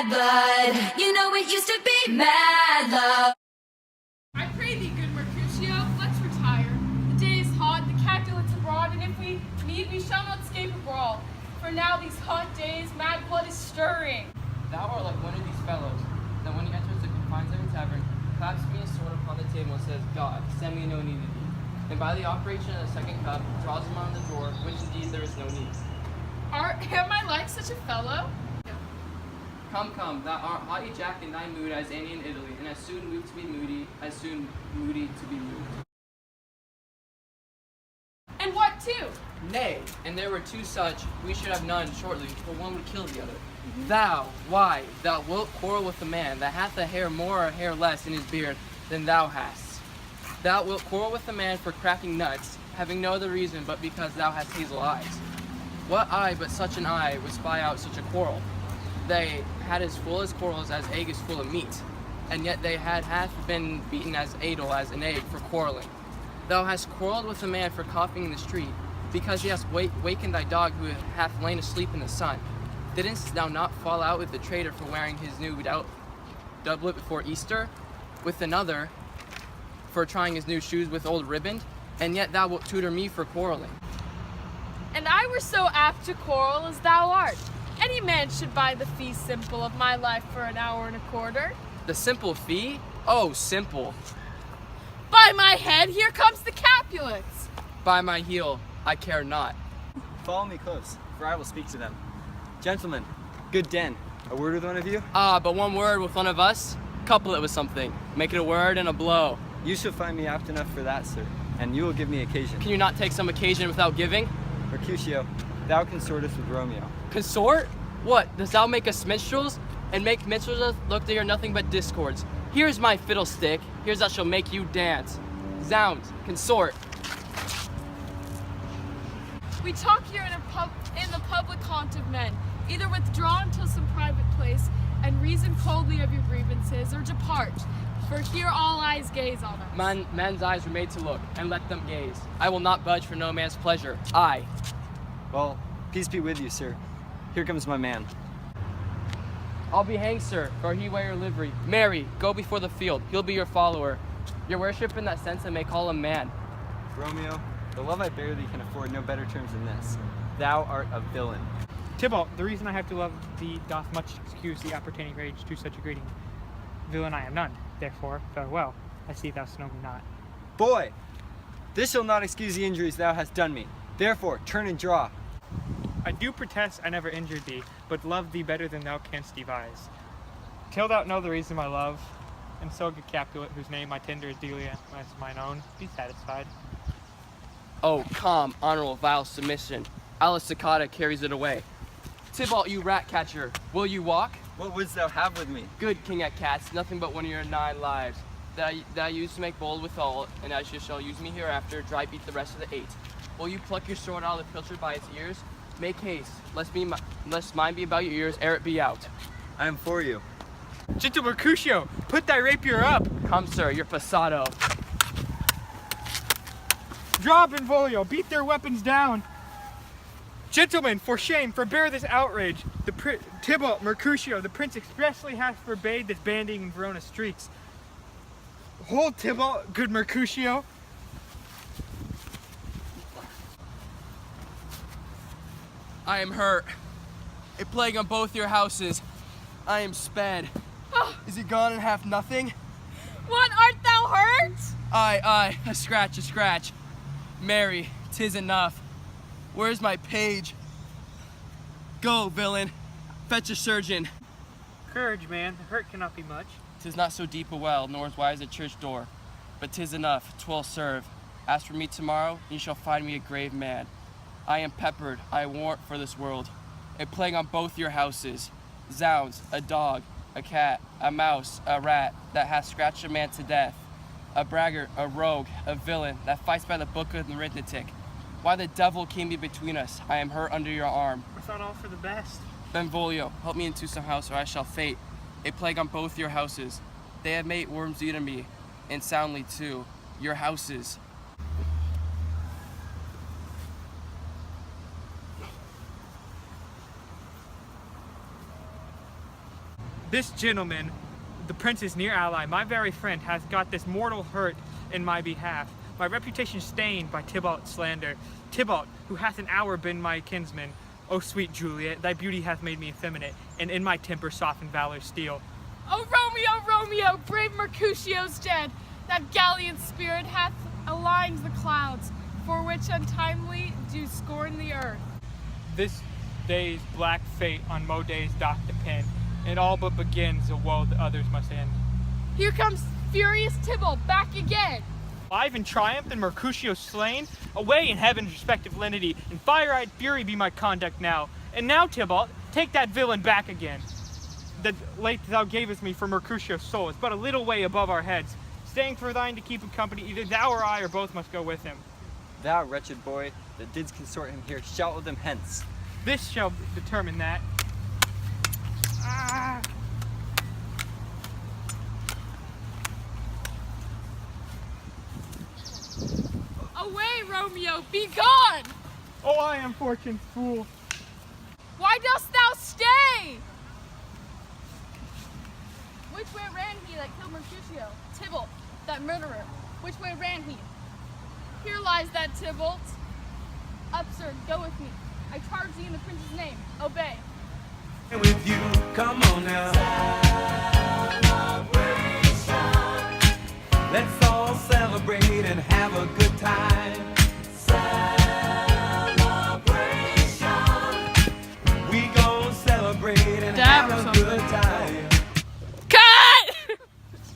bad blood. You know it used to be mad love. I pray thee, good Mercutio, let's retire. The day is hot, the Capulets abroad, and if we need, we shall not escape a brawl. For now, these hot days, mad blood is stirring. Thou art like one of these fellows, that when he enters the confines of a tavern, claps me a sword upon the table and says, God, send me no need of thee. And by the operation of the second cup, draws him on the drawer, which indeed there is no need. Am I like such a fellow? Come, thou art haughty Jack in thy mood as any in Italy, and as soon moved to be moody, as soon moody to be moved. And what too? Nay, and there were two such, we should have none shortly, for one would kill the other. Thou, why, thou wilt quarrel with a man that hath a hair more or hair less in his beard than thou hast. Thou wilt quarrel with a man for cracking nuts, having no other reason but because thou hast hazel eyes. What eye but such an eye would spy out such a quarrel? They had as full as quarrels as egg is full of meat, and yet they had half been beaten as idle as an egg for quarreling. Thou hast quarreled with a man for coughing in the street, because he hast wakened thy dog who hath lain asleep in the sun. Didn't thou not fall out with the traitor for wearing his new doublet before Easter, with another for trying his new shoes with old riband, and yet thou wilt tutor me for quarreling? And I were so apt to quarrel as thou art. Any man should buy the fee simple of my life for an hour and a quarter. The simple fee? Oh, simple. By my head, here comes the Capulets. By my heel, I care not. Follow me close, for I will speak to them. Gentlemen, good den. A word with one of you? But one word with one of us? Couple it with something. Make it a word and a blow. You shall find me apt enough for that, sir, and you will give me occasion. Can you not take some occasion without giving? Mercutio, thou consortest with Romeo. Consort? What, dost thou make us minstrels? And make minstrels look to hear nothing but discords. Here's my fiddlestick, here's that shall make you dance. Zounds, consort. We talk here in the public haunt of men. Either withdraw into some private place and reason coldly of your grievances, or depart, for here all eyes gaze on us. Men's eyes were made to look, and let them gaze. I will not budge for no man's pleasure. I. Well, peace be with you, sir. Here comes my man. I'll be hanged, sir, for he wear your livery. Marry, go before the field. He'll be your follower. Your worship in that sense I may call him man. Romeo, the love I bear thee can afford no better terms than this. Thou art a villain. Tybalt, the reason I have to love thee doth much excuse the appertaining rage to such a greeting. Villain I am none, therefore farewell. I see thou know me not. Boy, this shall not excuse the injuries thou hast done me. Therefore, turn and draw. I do protest I never injured thee, but love thee better than thou canst devise. Till thou know the reason my love, and so good Capulet, whose name I tender as dearly as mine own, be satisfied. Oh, calm, honorable, vile submission. Alice Cicada carries it away. Tybalt, you rat catcher, will you walk? What wouldst thou have with me? Good king at cats, nothing but one of your 9 lives. That I used to make bold withal, and as you shall use me hereafter, dry beat the rest of the 8. Will you pluck your sword out of the pilchard by its ears? Make haste, lest mine be about your ears ere it be out. I am for you. Gentle Mercutio, put thy rapier up! Come, sir, you're passado. Draw, Benvolio, beat their weapons down! Gentlemen, for shame, forbear this outrage. Tybalt, Mercutio, the prince expressly hath forbade this banding in Verona streets. Hold, Tybalt, good Mercutio. I am hurt. A plague on both your houses. I am sped. Is he gone and hath nothing? What, art thou hurt? Aye, a scratch. Mary, 'tis enough. Where's my page? Go, villain. Fetch a surgeon. Courage, man, the hurt cannot be much. 'Tis not so deep a well, nor as wide as a church door. But 'tis enough, 'twill serve. Ask for me tomorrow, and you shall find me a grave man. I am peppered, I warrant for this world. A plague on both your houses. Zounds, a dog, a cat, a mouse, a rat, that hath scratched a man to death. A braggart, a rogue, a villain, that fights by the book of the arithmetic. Why the devil came be between us? I am hurt under your arm. I thought all for the best. Benvolio, help me into some house, or I shall fate. A plague on both your houses. They have made worms eat of me, and soundly too. Your houses. This gentleman, the prince's near ally, my very friend, has got this mortal hurt in my behalf. My reputation stained by Tybalt's slander. Tybalt, who hath an hour been my kinsman. O sweet Juliet, thy beauty hath made me effeminate, and in my temper softened valor's steel. O Romeo, Romeo, brave Mercutio's dead. That gallant spirit hath aligned the clouds, for which untimely do scorn the earth. This day's black fate on mo days doth depend, and all but begins a woe that others must end. Here comes furious Tybalt back again. Alive in triumph and Mercutio slain, away in heaven's respective lenity, and fire-eyed fury be my conduct now. And now, Tybalt, take that villain back again. The late thou gavest me for Mercutio's soul is but a little way above our heads. Staying for thine to keep him company, either thou or I or both must go with him. Thou, wretched boy, that didst consort him here, shout with them hence. This shall determine that. Ah! Away, Romeo, be gone! Oh, I am fortune's fool. Why dost thou stay? Which way ran he that killed Mercutio? Tybalt, that murderer. Which way ran he? Here lies that Tybalt. Up, sir, go with me. I charge thee in the prince's name. Obey. With you, come on now. Celebration. Let's all celebrate and have a good time. Celebration. We gon' celebrate and have a good time.